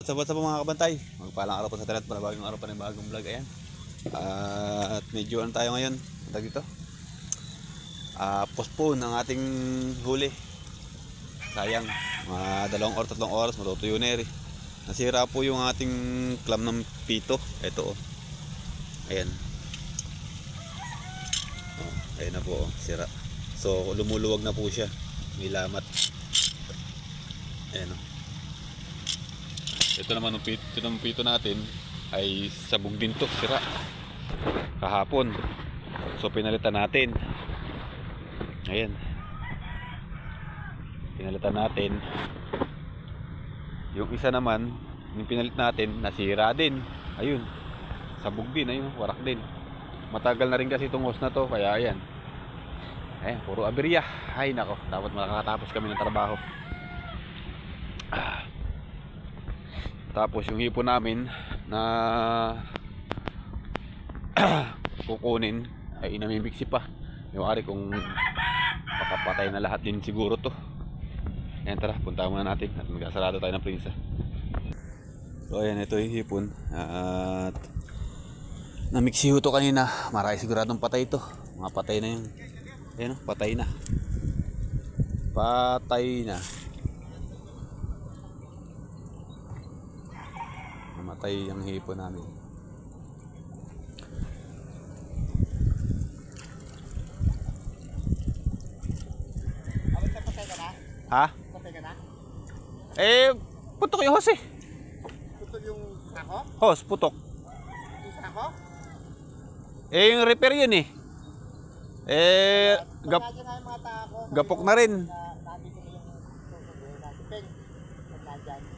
What's up po mga kabantay? Magpalang araw po sa talat para bagong araw pa ng bagong vlog. Ayan. At medyo ano tayo ngayon? Tag dito. Postpone ang ating huli. Sayang. Mga 2 or 3 oras matutuyo na rin. Nasira po yung ating clam ng pito. Ito oh. Ayan. Oh, ayan na po oh. Sira. So lumuluwag na po siya. May lamat. Ayan oh. Ito naman yung pito natin ay sabog din to, sira kahapon. So pinalitan natin. Ayan. Pinalitan natin. Yung isa naman, yung pinalit natin, nasira din. Ayun. Sabog din, ayun, warak din. Matagal na rin kasi itong hose na to, kaya ayan. Ayan, puro aberya. Ay nako, dapat makakatapos kami ng trabaho. Tapos yung hipon namin na kukunin ay inamimiksi pa. Yung ari kung pakapatay na lahat din siguro to. Ayan, tara, punta muna natin at magkasarado tayo ng prinsa. So ayan, ito yung hipon. At namiksi to kanina. Marami siguradong patay to. Mga patay na yun. Ayan o, patay na. Patay na. Namatay ang hipon namin. Patay ka na? Ha? Patay ka na? Putok yung hose eh. Putol yung sako? Hose, putok. Yung sako? Yung repair yun eh. Pagkakita na yung mga tako. Gapok na rin. Nandito ko yung susog. Nandipeng. Pagkakita.